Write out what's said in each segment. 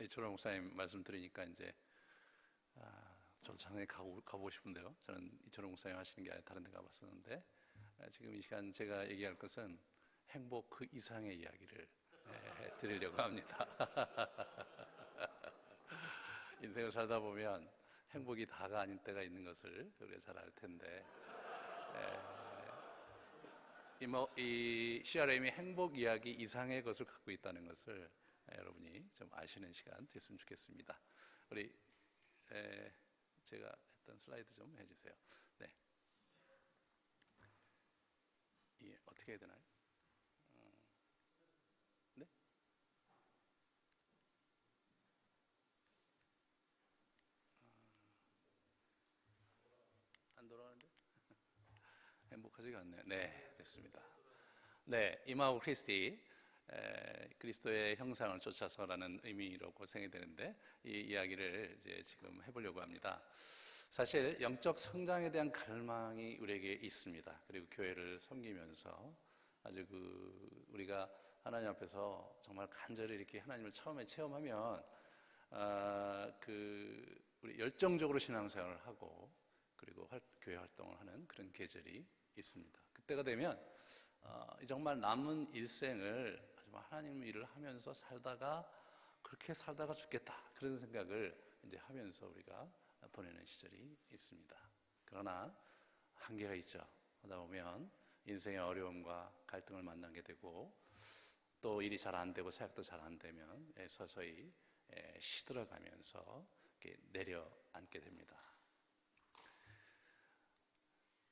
이철호 목사님 말씀 들으니까 이제 저도 장에 가보고 싶은데요. 저는 이철호 목사님 하시는 게 아니라 다른 데 가봤었는데 지금 이 시간 제가 얘기할 것은 행복 그 이상의 이야기를 드리려고 합니다. 인생을 살다 보면 행복이 다가 아닌 때가 있는 것을 우리가 잘 알 텐데 이 CRM이 행복 이야기 이상의 것을 갖고 있다는 것을 여러분이 좀 아시는 시간 됐으면 좋겠습니다. 우리 제가 했던 슬라이드 좀 해주세요. 네, 어떻게 해야 되나요? 네? 안 돌아가는데? 행복하지가 않네요. 네, 됐습니다. 네, 임하고 크리스티, 그리스도의 형상을 쫓아서라는 의미로 고생이 되는데 이 이야기를 이제 지금 해보려고 합니다. 사실 영적 성장에 대한 갈망이 우리에게 있습니다. 그리고 교회를 섬기면서 아주 우리가 하나님 앞에서 정말 간절히 이렇게 하나님을 처음에 체험하면 우리 열정적으로 신앙생활을 하고 그리고 교회 활동을 하는 그런 계절이 있습니다. 그때가 되면 정말 남은 일생을 하나님 일을 하면서 살다가 그렇게 살다가 죽겠다 그런 생각을 이제 하면서 우리가 보내는 시절이 있습니다. 그러나 한계가 있죠. 하다 보면 인생의 어려움과 갈등을 만나게 되고 또 일이 잘 안 되고 사역도 잘 안 되면 서서히 시들어가면서 내려앉게 됩니다.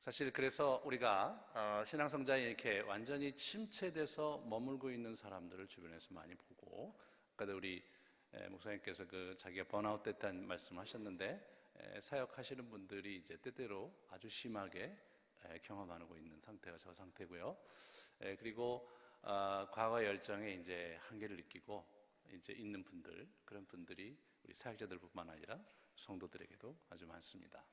사실 그래서 우리가 신앙성장이 이렇게 완전히 침체돼서 머물고 있는 사람들을 주변에서 많이 보고, 아까도 우리 목사님께서 자기가 번아웃 됐다는 말씀을 하셨는데 사역하시는 분들이 이제 때때로 아주 심하게 경험하고 있는 상태가 저 상태고요. 그리고 과거 열정에 이제 한계를 느끼고 이제 있는 분들, 그런 분들이 우리 사역자들뿐만 아니라 성도들에게도 아주 많습니다.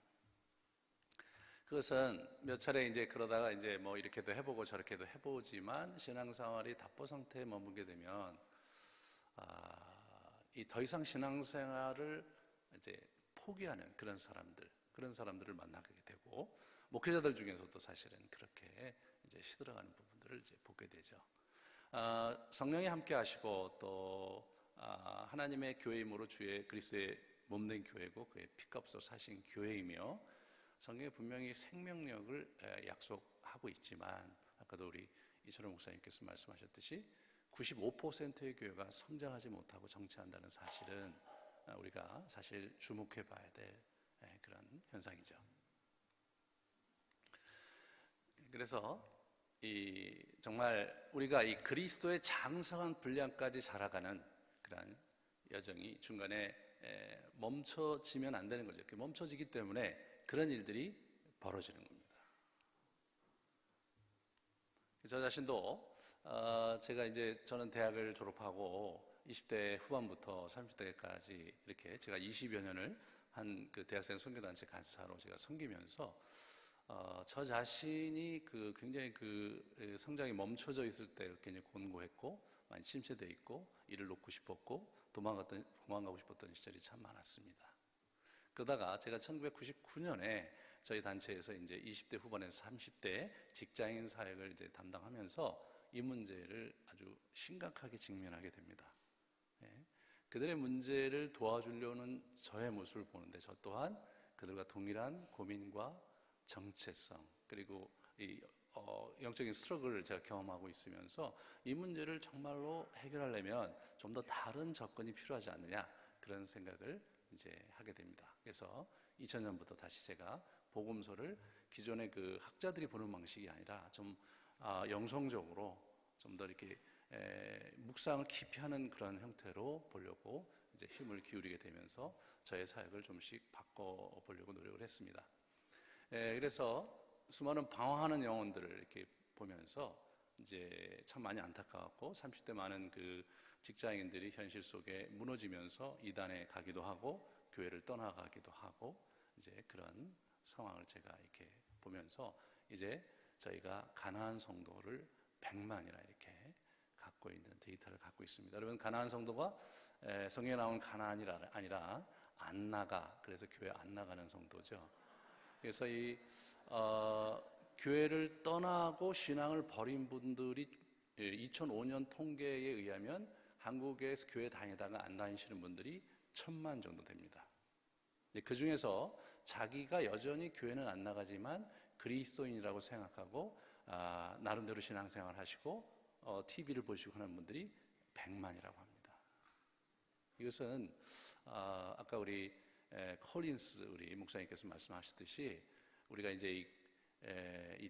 그것은 몇 차례 이제 그러다가 이제 뭐 이렇게도 해보고 저렇게도 해보지만 신앙생활이 답보 상태에 머물게 되면 이 더 이상 신앙생활을 이제 포기하는 그런 사람들을 만나게 되고 목회자들 중에서도 사실은 그렇게 이제 시들어가는 부분들을 이제 보게 되죠. 성령이 함께 하시고 또 하나님의 교회임으로 주의 그리스도의 몸된 교회고 그의 피값으로 사신 교회이며 성경에 분명히 생명력을 약속하고 있지만 아까도 우리 이철호 목사님께서 말씀하셨듯이 95%의 교회가 성장하지 못하고 정체한다는 사실은 우리가 사실 주목해 봐야 될 그런 현상이죠. 그래서 정말 우리가 이 그리스도의 장성한 분량까지 자라가는 그런 여정이 중간에 멈춰지면 안 되는 거죠. 멈춰지기 때문에 그런 일들이 벌어지는 겁니다. 저 자신도 제가 이제 저는 대학을 졸업하고 20대 후반부터 30대까지 이렇게 제가 20여 년을 한 대학생 선교단체 간사로 제가 섬기면서 저 자신이 굉장히 성장이 멈춰져 있을 때 굉장히 곤고했고 많이 침체되어 있고 일을 놓고 싶었고 도망가고 싶었던 시절이 참 많았습니다. 그러다가 제가 1999년에 저희 단체에서 이제 20대 후반에서 30대 직장인 사역을 이제 담당하면서 이 문제를 아주 심각하게 직면하게 됩니다. 그들의 문제를 도와주려는 저의 모습을 보는데 저 또한 그들과 동일한 고민과 정체성 그리고 이 영적인 스트러글을 제가 경험하고 있으면서 이 문제를 정말로 해결하려면 좀 더 다른 접근이 필요하지 않느냐 그런 생각을 이제 하게 됩니다. 그래서 2000년부터 다시 제가 복음서를 기존의 학자들이 보는 방식이 아니라 좀 영성적으로 좀 더 이렇게 묵상을 깊이 하는 그런 형태로 보려고 이제 힘을 기울이게 되면서 저의 사역을 좀씩 바꿔보려고 노력을 했습니다. 그래서 수많은 방황하는 영혼들을 이렇게 보면서 이제 참 많이 안타까웠고 30대 많은 직장인들이 현실 속에 무너지면서 이단에 가기도 하고 교회를 떠나가기도 하고 이제 그런 상황을 제가 이렇게 보면서 이제 저희가 가나안 성도를 100만이나 이렇게 갖고 있는 데이터를 갖고 있습니다. 여러분 가나안 성도가 성경에 나온 가나안이 아니라 안 나가, 그래서 교회 안 나가는 성도죠. 그래서 교회를 떠나고 신앙을 버린 분들이 2005년 통계에 의하면 한국에서 교회 다니다가 안 다니시는 분들이 1,000만 정도 됩니다. 그 중에서 자기가 여전히 교회는 안 나가지만 그리스도인이라고 생각하고 나름대로 신앙생활 하시고 TV를 보시고 하는 분들이 100만이라고 합니다. 이것은 아까 우리 콜린스 우리 목사님께서 말씀하셨듯이 우리가 이제 이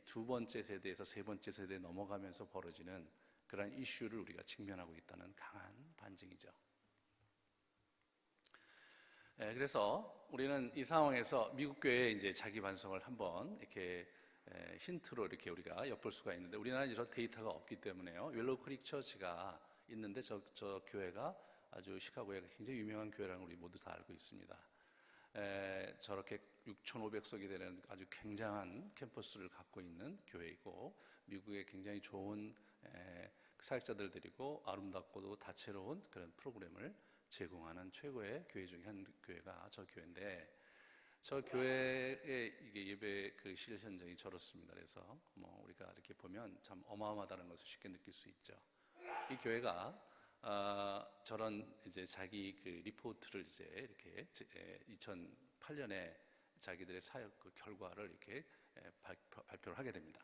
두 번째 세대에서 세 번째 세대에 넘어가면서 벌어지는 그런 이슈를 우리가 직면하고 있다는 강한 반증이죠. 그래서 우리는 이 상황에서 미국 교회의 이제 자기 반성을 한번 이렇게 힌트로 이렇게 우리가 엿볼 수가 있는데, 우리나라는 이런 데이터가 없기 때문에요. 윌로우 크릭 처치가 있는데 저 교회가 아주 시카고에 굉장히 유명한 교회라는 걸 우리 모두 다 알고 있습니다. 저렇게 6,500석이 되는 아주 굉장한 캠퍼스를 갖고 있는 교회이고, 미국의 굉장히 좋은 사역자들 데리고 아름답고도 다채로운 그런 프로그램을 제공하는 최고의 교회 중에 한 교회가 저 교회인데, 저 교회의 이게 예배 그 실 현장이 저렇습니다. 그래서 우리가 이렇게 보면 참 어마어마하다는 것을 쉽게 느낄 수 있죠. 이 교회가 저런 이제 자기 그 리포트를 이제 이렇게 2008년에 자기들의 사역 그 결과를 이렇게 발표를 하게 됩니다.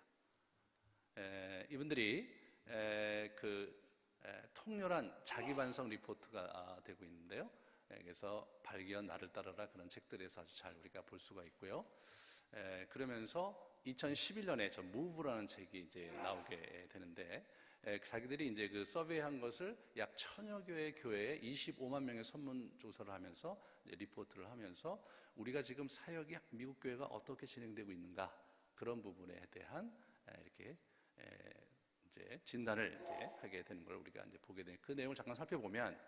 이분들이 통렬한 자기 반성 리포트가 되고 있는데요. 그래서 발기한 나를 따르라 그런 책들에서 아주 잘 우리가 볼 수가 있고요. 그러면서 2011년에 저 무브라는 책이 이제 나오게 되는데, 자기들이 이제 그 서베이한 것을 약 1,000여 개의 교회에 25만 명의 설문 조사를 하면서 이제 리포트를 하면서 우리가 지금 사역이 미국 교회가 어떻게 진행되고 있는가, 그런 부분에 대한 이렇게 이제 진단을 이제 하게 되는 걸 우리가 이제 보게 되는, 그 내용을 잠깐 살펴보면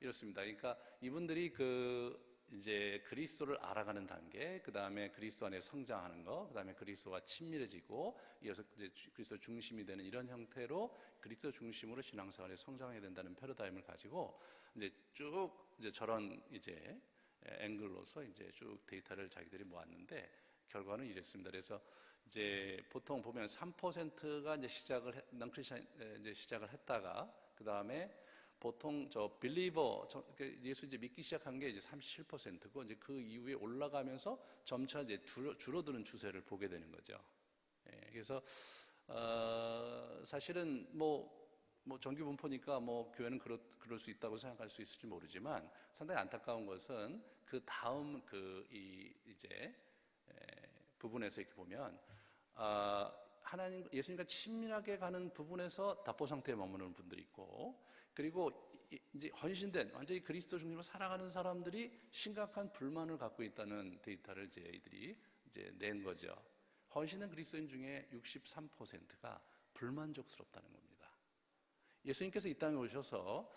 이렇습니다. 그러니까 이분들이 이제 그리스도를 알아가는 단계, 그 다음에 그리스도 안에 성장하는 거, 그 다음에 그리스도와 친밀해지고, 이어서 이제 그리스도 중심이 되는 이런 형태로 그리스도 중심으로 신앙생활에 성장해야 된다는 패러다임을 가지고 이제 쭉 이제 저런 이제 앵글로서 이제 쭉 데이터를 자기들이 모았는데, 결과는 이랬습니다. 그래서 이제 보통 보면 3%가 이제 이제 시작을 했다가, 그 다음에 보통 빌리버, 예수 이제 믿기 시작한 게 이제 37%고, 이제 그 이후에 올라가면서 점차 이제 줄어드는 추세를 보게 되는 거죠. 그래서, 사실은 정규 분포니까 교회는 그럴 수 있다고 생각할 수 있을지 모르지만, 상당히 안타까운 것은 그 다음 이제 부분에서 이렇게 보면, 예수님과 친밀하게 가는 부분에서 답보 상태에 머무는 분들이 있고, 그리고 이제 헌신된 완전히 그리스도 중심으로 살아가는 사람들이 심각한 불만을 갖고 있다는 데이터를 이들이 이제 낸 거죠. 헌신된 그리스도인 중에 63%가 불만족스럽다는 겁니다. 예수님께서 이 땅에 오셔서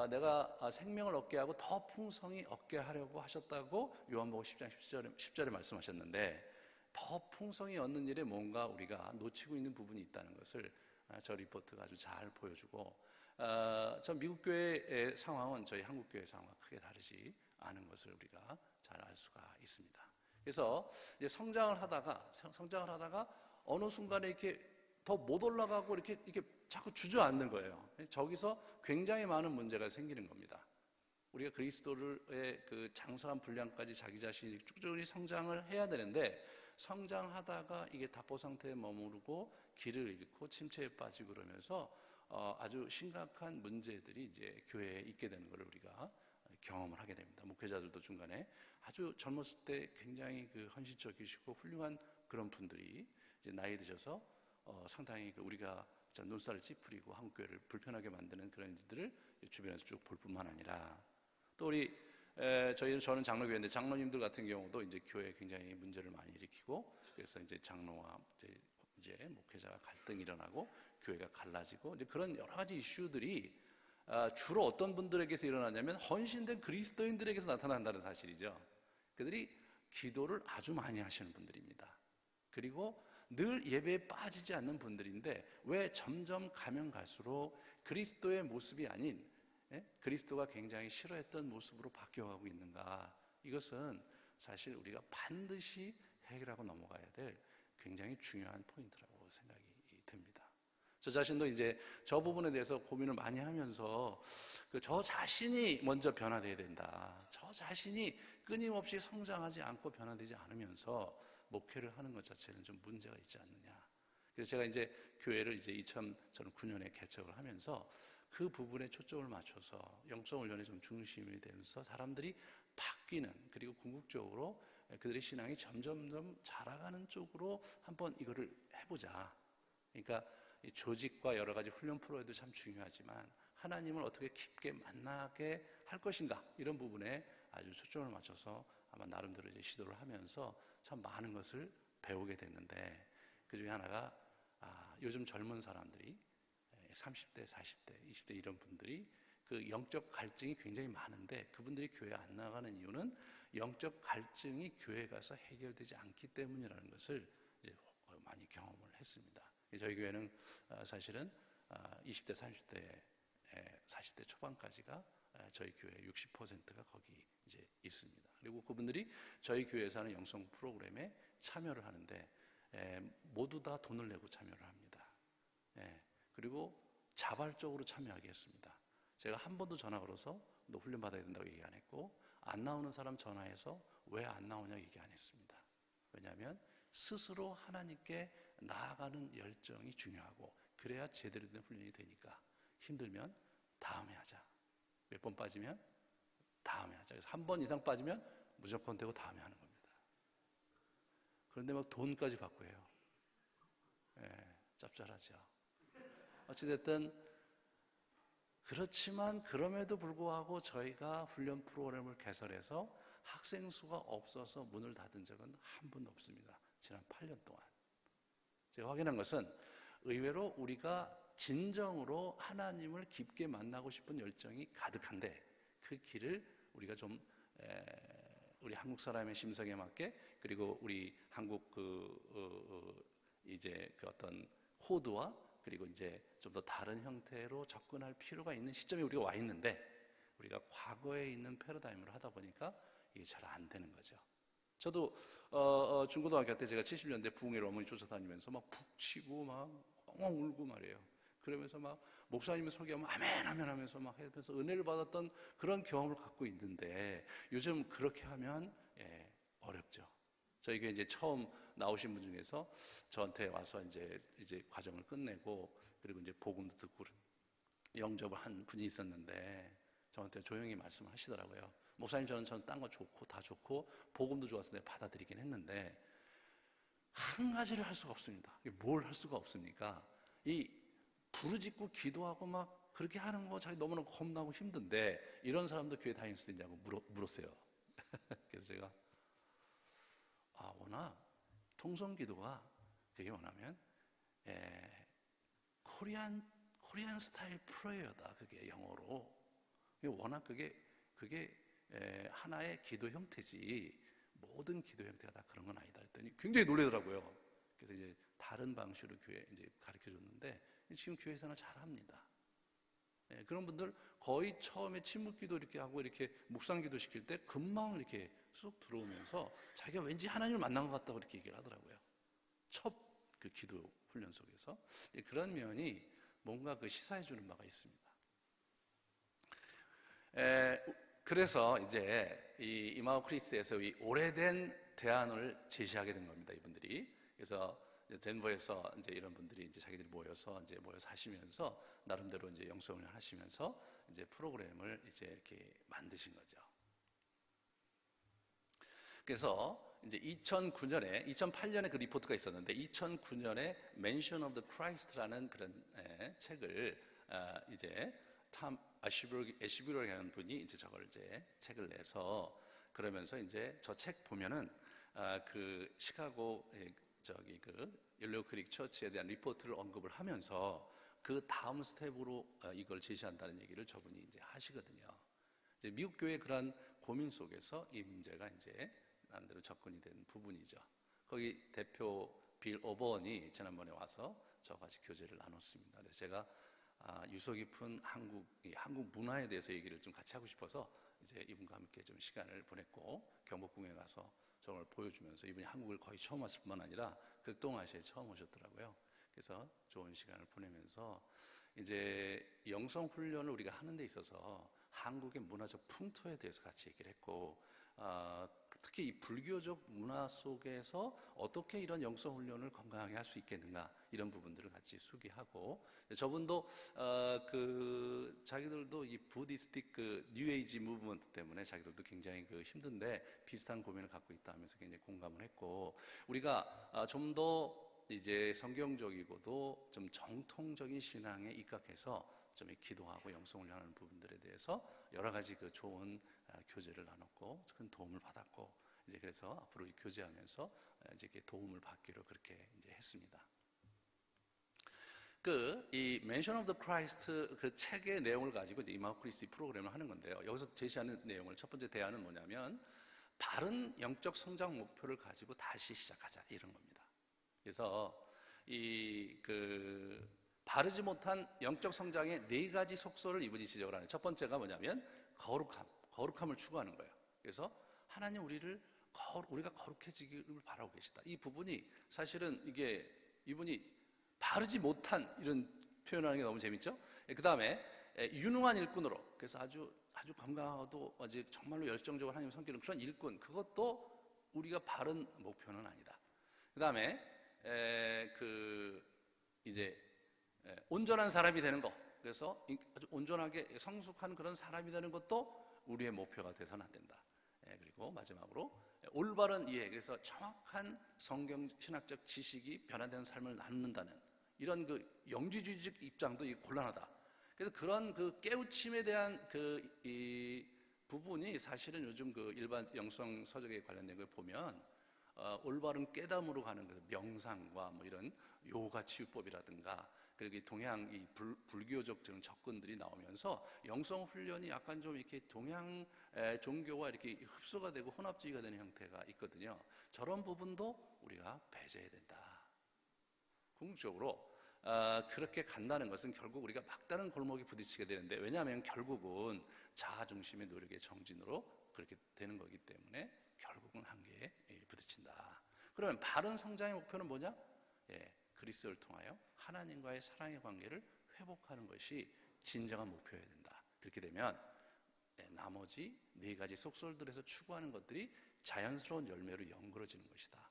내가 생명을 얻게 하고 더 풍성히 얻게 하려고 하셨다고 요한복음 10장 10절에 말씀하셨는데, 더 풍성히 얻는 일에 뭔가 우리가 놓치고 있는 부분이 있다는 것을 저 리포트가 아주 잘 보여주고, 저 미국 교회의 상황은 저희 한국 교회의 상황과 크게 다르지 않은 것을 우리가 잘 알 수가 있습니다. 그래서 이제 성장을 하다가 어느 순간에 이렇게 더 못 올라가고 이렇게 자꾸 주저앉는 거예요. 저기서 굉장히 많은 문제가 생기는 겁니다. 우리가 그리스도의 그 장성한 분량까지 자기 자신이 쭉쭉 성장을 해야 되는데, 성장하다가 이게 답보 상태에 머무르고 길을 잃고 침체에 빠지고 그러면서 아주 심각한 문제들이 이제 교회에 있게 되는 것을 우리가 경험을 하게 됩니다. 목회자들도 중간에 아주 젊었을 때 굉장히 그 헌신적이시고 훌륭한 그런 분들이 이제 나이 드셔서 상당히 우리가 눈살을 찌푸리고 한국 교회를 불편하게 만드는 그런 일들을 주변에서 쭉 볼 뿐만 아니라, 또 저는 장로교회인데 장로님들 같은 경우도 이제 교회에 굉장히 문제를 많이 일으키고, 그래서 이제 장로와 이제 목회자가 갈등이 일어나고 교회가 갈라지고, 이제 그런 여러 가지 이슈들이 주로 어떤 분들에게서 일어나냐면 헌신된 그리스도인들에게서 나타난다는 사실이죠. 그들이 기도를 아주 많이 하시는 분들입니다. 그리고 늘 예배에 빠지지 않는 분들인데, 왜 점점 가면 갈수록 그리스도의 모습이 아닌 그리스도가 굉장히 싫어했던 모습으로 바뀌어가고 있는가? 이것은 사실 우리가 반드시 해결하고 넘어가야 될 굉장히 중요한 포인트라고 생각이 됩니다. 저 자신도 이제 저 부분에 대해서 고민을 많이 하면서 저 자신이 먼저 변화돼야 된다. 저 자신이 끊임없이 성장하지 않고 변화되지 않으면서 목회를 하는 것 자체는 좀 문제가 있지 않느냐. 그래서 제가 이제 교회를 이제 2009년에 개척을 하면서 그 부분에 초점을 맞춰서 영성훈련에 좀 중심이 되면서 사람들이 바뀌는, 그리고 궁극적으로 그들의 신앙이 점점점 자라가는 쪽으로 한번 이거를 해보자. 그러니까 이 조직과 여러 가지 훈련 프로에도 참 중요하지만 하나님을 어떻게 깊게 만나게 할 것인가, 이런 부분에 아주 초점을 맞춰서 아마 나름대로 이제 시도를 하면서 참 많은 것을 배우게 됐는데, 그 중에 하나가 요즘 젊은 사람들이 30대, 40대, 20대 이런 분들이 그 영적 갈증이 굉장히 많은데 그분들이 교회 안 나가는 이유는 영적 갈증이 교회에 가서 해결되지 않기 때문이라는 것을 이제 많이 경험을 했습니다. 저희 교회는 사실은 20대, 30대, 40대 초반까지가 저희 교회 60%가 거기 이제 있습니다. 그리고 그분들이 저희 교회에서 하는 영성 프로그램에 참여를 하는데 모두 다 돈을 내고 참여를 합니다. 그리고 자발적으로 참여하게 했습니다. 제가 한 번도 전화 걸어서 너 훈련 받아야 된다고 얘기 안 했고, 안 나오는 사람 전화해서 왜 안 나오냐고 얘기 안 했습니다. 왜냐하면 스스로 하나님께 나아가는 열정이 중요하고, 그래야 제대로 된 훈련이 되니까. 힘들면 다음에 하자. 몇 번 빠지면 다음에 하자. 그래서 한 번 이상 빠지면 무조건 되고 다음에 하는 겁니다. 그런데 막 돈까지 받고 해요. 짭짤하죠. 어찌됐든 그렇지만 그럼에도 불구하고 저희가 훈련 프로그램을 개설해서 학생 수가 없어서 문을 닫은 적은 한 번도 없습니다. 지난 8년 동안. 제가 확인한 것은 의외로 우리가 진정으로 하나님을 깊게 만나고 싶은 열정이 가득한데 그 길을 우리가 좀 우리 한국 사람의 심성에 맞게, 그리고 우리 한국 이제 그 어떤 호두와 그리고 이제 좀 더 다른 형태로 접근할 필요가 있는 시점에 우리가 와 있는데, 우리가 과거에 있는 패러다임으로 하다 보니까 이게 잘 안 되는 거죠. 저도 중고등학교 때 제가 70년대 부흥회를 어머니 쫓아다니면서 막 북치고 막 엉엉 울고 말이에요. 그러면서 막 목사님이 설교하면 아멘 아멘 하면서 막 하면서 은혜를 받았던 그런 경험을 갖고 있는데, 요즘 그렇게 하면 어렵죠. 저희 교회 이제 처음 나오신 분 중에서 저한테 와서 이제 과정을 끝내고 그리고 이제 복음도 듣고 영접을 한 분이 있었는데 저한테 조용히 말씀을 하시더라고요. 목사님, 저는 딴 거 좋고 다 좋고 복음도 좋아서 내가 받아들이긴 했는데 한 가지를 할 수가 없습니다. 뭘 할 수가 없습니까? 이 부르짖고 기도하고 막 그렇게 하는 거 자기 너무나 겁나고 힘든데 이런 사람도 교회 다닐 수 있냐고 물었어요. 그래서 제가 워낙 통성기도가 그게 뭐냐면 코리안 스타일 프레이어다. 그게 영어로 워낙 그게 하나의 기도 형태지 모든 기도 형태가 다 그런 건 아니다 했더니 굉장히 놀라더라고요. 그래서 이제 다른 방식으로 교회 이제 가르쳐 줬는데 지금 교회에서는 잘합니다. 그런 분들 거의 처음에 침묵기도 이렇게 하고 이렇게 묵상기도 시킬 때 금방 이렇게 쑥 들어오면서 자기가 왠지 하나님을 만난 것 같다고 이렇게 얘기를 하더라고요. 첫 그 기도 훈련 속에서 그런 면이 뭔가 그 시사해 주는 바가 있습니다. 그래서 이제 이 이마오 크리스에서 이 오래된 대안을 제시하게 된 겁니다. 이분들이. 그래서 덴버에서 이제 이런 분들이 이제 자기들이 모여서 하시면서 나름대로 이제 영성을 하시면서 이제 프로그램을 이제 이렇게 만드신 거죠. 그래서 이제 2008년에 그 리포트가 있었는데 2009년에 Mention of the Christ라는 그런 책을 이제 탐 애쉬브로라는 분이 이제 저걸 이제 책을 내서 그러면서 이제 저 책 보면은 그 시카고 그 옐로우 크릭 처치에 대한 리포트를 언급을 하면서 그 다음 스텝으로 이걸 제시한다는 얘기를 저분이 이제 하시거든요. 이제 미국 교회의 그런 고민 속에서 이 문제가 이제 나름대로 접근이 된 부분이죠. 거기 대표 빌 오버원이 지난번에 와서 저와 같이 교제를 나눴습니다. 그래서 제가 유서 깊은 한국 문화에 대해서 얘기를 좀 같이 하고 싶어서 이제 이분과 함께 좀 시간을 보냈고, 경복궁에 가서 저걸 보여주면서, 이분이 한국을 거의 처음 왔을 뿐만 아니라 극동아시아에 처음 오셨더라고요. 그래서 좋은 시간을 보내면서 이제 영성 훈련을 우리가 하는 데 있어서 한국의 문화적 풍토에 대해서 같이 얘기를 했고, 특히 이 불교적 문화 속에서 어떻게 이런 영성 훈련을 건강하게 할 수 있겠는가, 이런 부분들을 같이 수기하고, 저분도 자기들도 이 부디스틱 뉴에이지 무브먼트 때문에 자기들도 굉장히 힘든데 비슷한 고민을 갖고 있다 하면서 굉장히 공감을 했고, 우리가 좀 더 이제 성경적이고도 좀 정통적인 신앙에 입각해서 좀 기도하고 영성훈련하는 부분들에 대해서 여러 가지 좋은 교제를 나눴고 큰 도움을 받았고, 이제 그래서 앞으로 교제하면서 이제 이렇게 도움을 받기로 그렇게 이제 했습니다. 이 Mention of the Christ 그 책의 내용을 가지고 이제 이마우 크리스티 프로그램을 하는 건데요. 여기서 제시하는 내용을, 첫 번째 대안은 뭐냐면 바른 영적 성장 목표를 가지고 다시 시작하자, 이런 겁니다. 그래서 바르지 못한 영적 성장의 4가지 속소를 이분이 지적을 하는, 첫 번째가 뭐냐면 거룩함을 추구하는 거예요. 그래서 하나님 우리가 거룩해지기를 바라고 계시다. 이 부분이 사실은 이분이 바르지 못한, 이런 표현하는 게 너무 재밌죠? 그 다음에 유능한 일꾼으로, 그래서 아주 건강하고 아주 정말로 열정적으로 하나님 섬기는 그런 일꾼, 그것도 우리가 바른 목표는 아니다. 그 다음에 이제 온전한 사람이 되는 것, 그래서 아주 온전하게 성숙한 그런 사람이 되는 것도 우리의 목표가 돼서는 안 된다. 그리고 마지막으로 올바른 이해, 그래서 정확한 성경 신학적 지식이 변화되는 삶을 낳는다는 이런 영지주의적 입장도 곤란하다. 그래서 그런 깨우침에 대한 이 부분이 사실은 요즘 일반 영성 서적에 관련된 걸 보면 올바른 깨달음으로 가는 명상과 이런 요가 치유법이라든가, 그리고 동양 불교적 접근들이 나오면서 영성 훈련이 약간 좀 이렇게 동양 종교와 이렇게 흡수가 되고 혼합주의가 되는 형태가 있거든요. 저런 부분도 우리가 배제해야 된다. 궁극적으로 그렇게 간다는 것은 결국 우리가 막다른 골목에 부딪히게 되는데, 왜냐하면 결국은 자아 중심의 노력의 정진으로 그렇게 되는 거기 때문에 결국은 한계에 부딪힌다. 그러면 바른 성장의 목표는 뭐냐? 그리스도를 통하여 하나님과의 사랑의 관계를 회복하는 것이 진정한 목표여야 된다. 그렇게 되면 나머지 4가지 속설들에서 추구하는 것들이 자연스러운 열매로 연결어지는 것이다.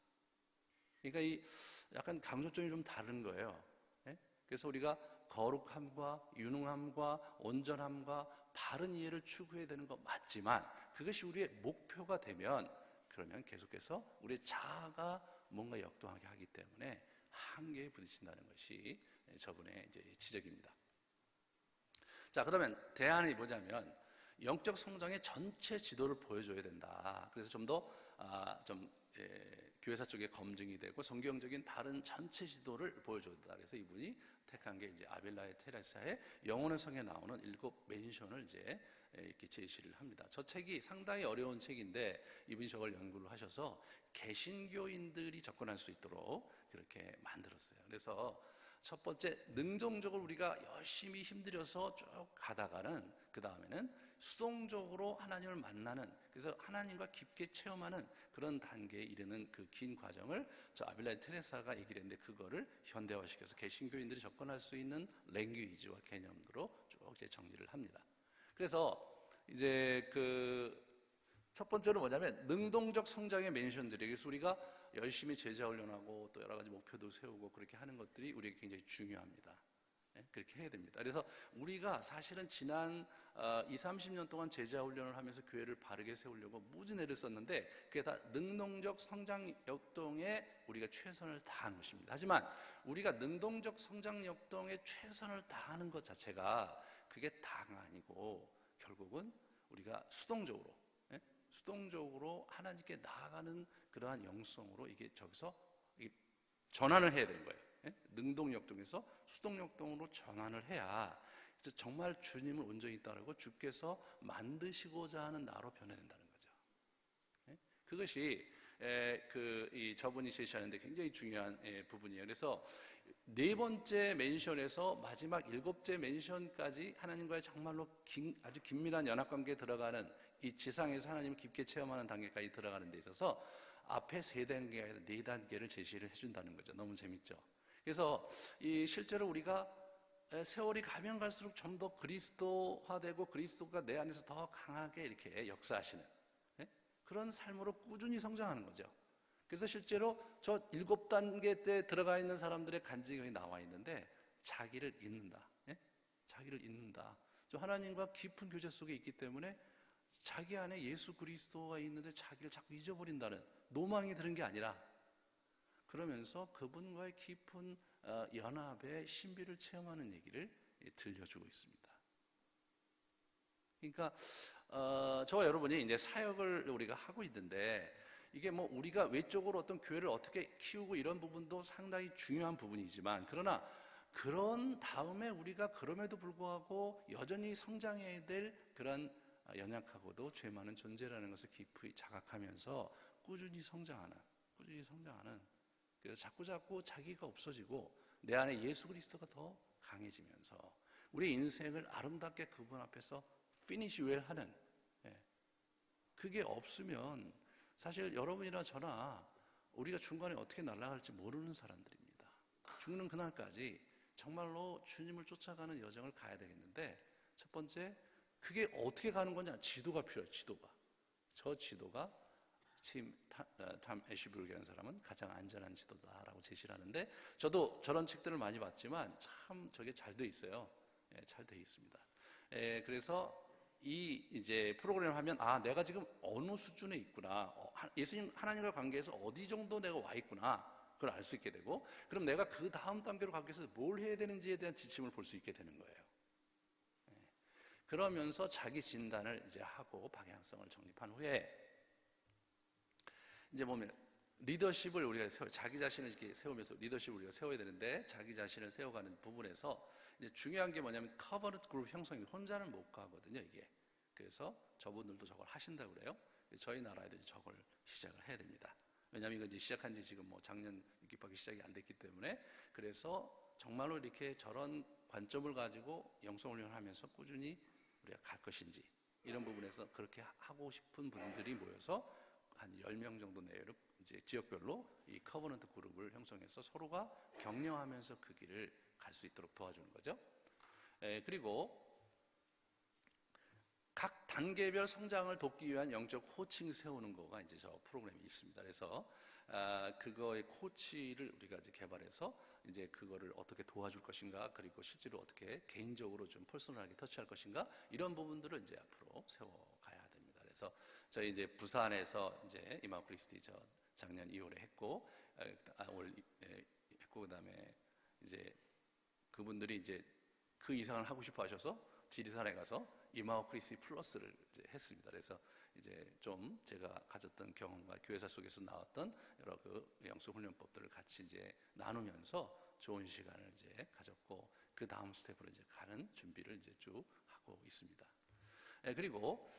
그러니까 약간 강조점이 좀 다른 거예요. 그래서 우리가 거룩함과 유능함과 온전함과 바른 이해를 추구해야 되는 거 맞지만, 그것이 우리의 목표가 되면 그러면 계속해서 우리의 자아가 뭔가 역동하게 하기 때문에 한계에 부딪힌다는 것이 저분의 이제 지적입니다. 자, 그러면 대안이 뭐냐면 영적 성장의 전체 지도를 보여줘야 된다. 그래서 좀 더 교회사 쪽에 검증이 되고 성경적인 바른 전체 지도를 보여줘야 된다. 그래서 이분이 택한 게 이제 아빌라의 테레사의 영혼의 성에 나오는 7 멘션을 이제 이렇게 제시를 합니다. 저 책이 상당히 어려운 책인데 이분이 저걸 연구를 하셔서 개신교인들이 접근할 수 있도록 그렇게 만들었어요. 그래서 첫 번째, 능동적으로 우리가 열심히 힘들여서 쭉 가다가는 그 다음에는 수동적으로 하나님을 만나는, 그래서 하나님과 깊게 체험하는 그런 단계에 이르는 그 긴 과정을 저 아빌라의 테레사가 얘기를 했는데, 그거를 현대화시켜서 개신교인들이 접근할 수 있는 랭귀지와 개념으로 쭉 이제 정리를 합니다. 그래서 이제 첫 번째로 뭐냐면 능동적 성장의 멘션들이, 그래서 우리가 열심히 제자 훈련하고 또 여러 가지 목표도 세우고 그렇게 하는 것들이 우리에게 굉장히 중요합니다. 그렇게 해야 됩니다. 그래서 우리가 사실은 지난 20-30년 동안 제자 훈련을 하면서 교회를 바르게 세우려고 무진 애를 썼는데, 그게 다 능동적 성장 역동에 우리가 최선을 다한 것입니다. 하지만 우리가 능동적 성장 역동에 최선을 다하는 것 자체가 그게 다가 아니고, 결국은 우리가 수동적으로 하나님께 나아가는 그러한 영성으로 이게 저기서 전환을 해야 되는 거예요. 능동역동에서 수동역동으로 전환을 해야 정말 주님을 온전히 따르고 주께서 만드시고자 하는 나로 변해야 된다는 거죠. 그것이 저분이 제시하는데 굉장히 중요한 부분이에요. 그래서 네 번째 멘션에서 마지막 일곱째 멘션까지 하나님과의 정말로 아주 긴밀한 연합관계에 들어가는, 이 지상에서 하나님을 깊게 체험하는 단계까지 들어가는 데 있어서 앞에 세 단계가 아니라 네 단계를 제시를 해준다는 거죠. 너무 재밌죠. 그래서 실제로 우리가 세월이 가면 갈수록 좀 더 그리스도화되고 그리스도가 내 안에서 더 강하게 이렇게 역사하시는 그런 삶으로 꾸준히 성장하는 거죠. 그래서 실제로 저 7단계 때 들어가 있는 사람들의 간증이 나와 있는데 자기를 잊는다. 자기를 잊는다. 저 하나님과 깊은 교제 속에 있기 때문에 자기 안에 예수 그리스도가 있는데 자기를 자꾸 잊어버린다는 노망이 드는 게 아니라, 그러면서 그분과의 깊은 연합의 신비를 체험하는 얘기를 들려주고 있습니다. 그러니까 저와 여러분이 이제 사역을 우리가 하고 있는데, 이게 뭐 우리가 외적으로 어떤 교회를 어떻게 키우고 이런 부분도 상당히 중요한 부분이지만, 그러나 그런 다음에 우리가 그럼에도 불구하고 여전히 성장해야 될 그런 연약하고도 죄 많은 존재라는 것을 깊이 자각하면서 꾸준히 성장하는, 그래서 자꾸 자기가 없어지고 내 안에 예수 그리스도가 더 강해지면서 우리 인생을 아름답게 그분 앞에서 피니시 웰 하는, 그게 없으면 사실 여러분이나 저나 우리가 중간에 어떻게 날아갈지 모르는 사람들입니다. 죽는 그날까지 정말로 주님을 쫓아가는 여정을 가야 되겠는데, 첫 번째, 그게 어떻게 가는 거냐? 지도가 필요해요. 저 지도가 탐 애쉬브룩이라는 사람은 가장 안전한 지도다라고 제시를 하는데, 저도 저런 책들을 많이 봤지만 참 저게 잘 돼 있어요. 잘 돼 있습니다. 그래서 이제 프로그램을 하면 내가 지금 어느 수준에 있구나, 예수님 하나님과 관계에서 어디 정도 내가 와 있구나, 그걸 알 수 있게 되고, 그럼 내가 그 다음 단계로 가기 위해서 뭘 해야 되는지에 대한 지침을 볼 수 있게 되는 거예요. 그러면서 자기 진단을 이제 하고 방향성을 정립한 후에 이제 보면 리더십을 우리가 자기 자신을 이렇게 세우면서 리더십을 우리가 세워야 되는데, 자기 자신을 세워가는 부분에서 이제 중요한 게 뭐냐면 커버넌트 그룹 형성이, 혼자는 못 가거든요, 이게. 그래서 저분들도 저걸 하신다고 그래요. 저희 나라에도 저걸 시작을 해야 됩니다. 왜냐하면 이거 이제 시작한 지 지금 뭐 작년 6기밖에 시작이 안 됐기 때문에, 그래서 정말로 이렇게 저런 관점을 가지고 영성훈련을 하면서 꾸준히 우리가 갈 것인지, 이런 부분에서 그렇게 하고 싶은 분들이 모여서 한 10명 정도 내외로 이제 지역별로 이 커버넌트 그룹을 형성해서 서로가 격려하면서 그 길을 갈 수 있도록 도와주는 거죠. 그리고 각 단계별 성장을 돕기 위한 영적 코칭 세우는 거가 이제 저 프로그램이 있습니다. 그래서 그거의 코치를 우리가 이제 개발해서 이제 그거를 어떻게 도와줄 것인가, 그리고 실제로 어떻게 개인적으로 좀 퍼스널하게 터치할 것인가, 이런 부분들을 이제 앞으로 세워가야 됩니다. 그래서 저희 이제 부산에서 이제 이마우 크리스티 저 작년 2월에 했고, 올 했고, 그다음에 이제 그분들이 이제 그 이상을 하고 싶어 하셔서 지리산에 가서 이마우 크리스티 플러스를 이제 했습니다. 그래서 이제 좀 제가 가졌던 경험과 교회사 속에서 나왔던 여러 그 영성 훈련법들을 같이 이제 나누면서 좋은 시간을 이제 가졌고, 그 다음 스텝으로 이제 가는 준비를 이제 쭉 하고 있습니다. 그리고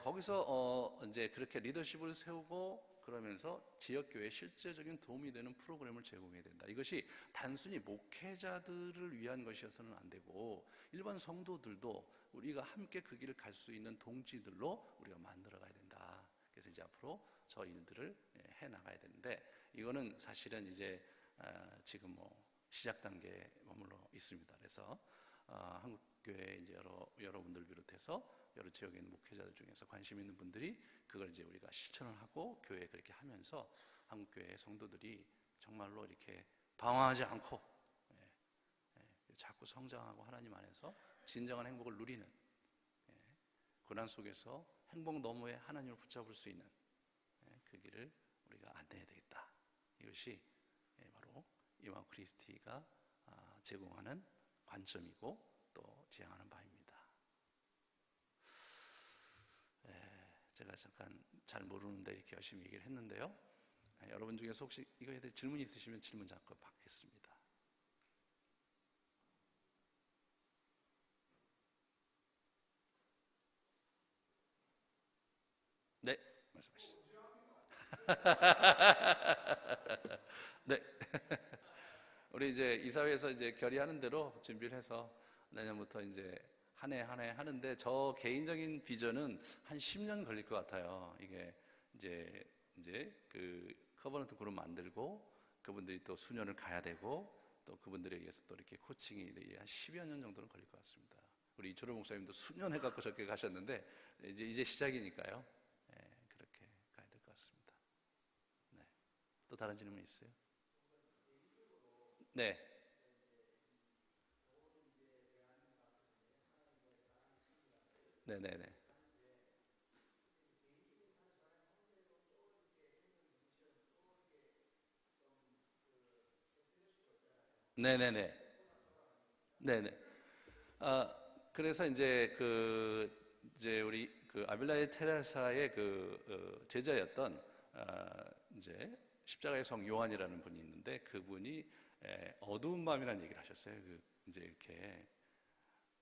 거기서 이제 그렇게 리더십을 세우고, 그러면서 지역교회에 실제적인 도움이 되는 프로그램을 제공해야 된다. 이것이 단순히 목회자들을 위한 것이어서는 안 되고, 일반 성도들도 우리가 함께 그 길을 갈 수 있는 동지들로 우리가 만들어가야 된다. 그래서 이제 앞으로 저 일들을 해 나가야 되는데, 이거는 사실은 이제 지금 뭐 시작 단계에 머물러 있습니다. 그래서 한국교회 이제 여러분들 비롯해서 여러 지역에 있는 목회자들 중에서 관심 있는 분들이 그걸 이제 우리가 실천을 하고 교회에 그렇게 하면서 한국교회 성도들이 정말로 이렇게 방황하지 않고 자꾸 성장하고 하나님 안에서 진정한 행복을 누리는, 고난 속에서 행복 너머에 하나님을 붙잡을 수 있는 그 길을 우리가 안내해야 되겠다. 이것이 바로 이마우 크리스티가 제공하는 관점이고 또 지향하는 바입니다. 제가 잠깐 잘 모르는데 이렇게 열심히 얘기를 했는데요. 여러분 중에서 혹시 이거에 대해 질문이 있으시면 질문 잠깐 받겠습니다. 네, 말씀하시죠. 네. 우리 이제 이사회에서 이제 결의하는 대로 준비를 해서 내년부터 이제 한 해 한 해 하는데, 저 개인적인 비전은 한 10년 걸릴 것 같아요. 이게 이제 그 커버넌트 그룹 만들고 그분들이 또 수년을 가야 되고 또 그분들에 의해서 또 이렇게 코칭이 한 10여 년 정도는 걸릴 것 같습니다. 우리 이철호 목사님도 수년 해갖고 저렇게 가셨는데 이제 시작이니까요. 예, 그렇게 가야 될 것 같습니다. 네. 또 다른 질문 있어요? 네. 네네네. 네네네. 네네. 아, 그래서 이제 우리 그 아빌라의 테레사의 제자였던 이제 십자가의 성 요한이라는 분이 있는데, 그분이 어두운 밤이라는 얘기를 하셨어요. 이제 이렇게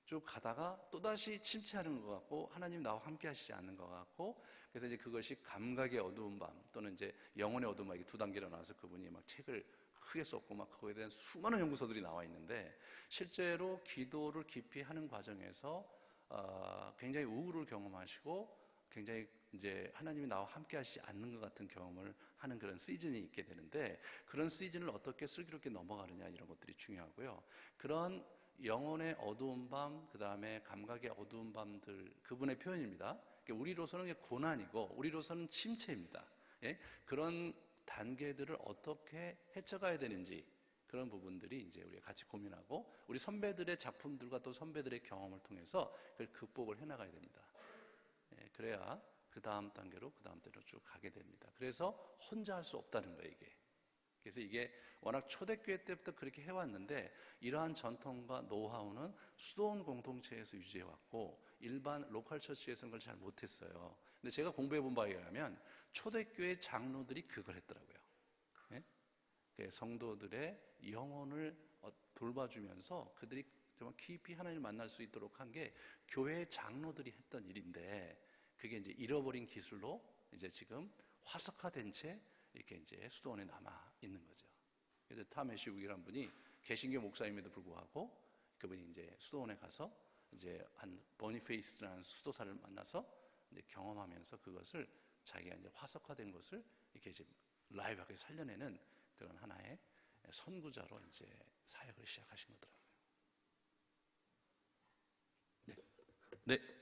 쭉 가다가 또다시 침체하는 것 같고 하나님 나와 함께 하시지 않는 것 같고, 그래서 이제 그것이 감각의 어두운 밤 또는 이제 영혼의 어두운 밤이 두 단계로 나와서 그분이 막 책을 크게 썼고 막 그거에 대한 수많은 연구서들이 나와 있는데, 실제로 기도를 깊이 하는 과정에서 굉장히 우울을 경험하시고 굉장히 이제 하나님이 나와 함께 하시지 않는 것 같은 경험을 하는 그런 시즌이 있게 되는데, 그런 시즌을 어떻게 슬기롭게 넘어가느냐 이런 것들이 중요하고요. 그런 영혼의 어두운 밤, 그 다음에 감각의 어두운 밤들, 그분의 표현입니다. 우리로서는 고난이고 우리로서는 침체입니다. 예? 그런 단계들을 어떻게 헤쳐가야 되는지, 그런 부분들이 이제 우리가 같이 고민하고 우리 선배들의 작품들과 또 선배들의 경험을 통해서 그걸 극복을 해나가야 됩니다. 예, 그래야 그 다음 단계로 그 다음 단계로 쭉 가게 됩니다. 그래서 혼자 할 수 없다는 거예요, 이게. 그래서 이게 워낙 초대교회 때부터 그렇게 해왔는데, 이러한 전통과 노하우는 수도원 공동체에서 유지해왔고 일반 로컬 처치에서는 그걸 잘 못했어요. 근데 제가 공부해본 바에 의하면 초대교회 장로들이 그걸 했더라고요. 예? 그 성도들의 영혼을 돌봐주면서 그들이 정말 깊이 하나님을 만날 수 있도록 한 게 교회 장로들이 했던 일인데, 그게 이제 잃어버린 기술로 이제 지금 화석화된 채 이렇게 이제 수도원에 남아 있는 거죠. 그래서 타메시욱이라는 분이 개신교 목사임에도 불구하고 그분이 이제 수도원에 가서 이제 한 버니페이스라는 수도사를 만나서 이제 경험하면서 그것을 자기가 이제 화석화된 것을 이렇게 이제 라이브하게 살려내는 그런 하나의 선구자로 이제 사역을 시작하신 거더라고요. 네. 네.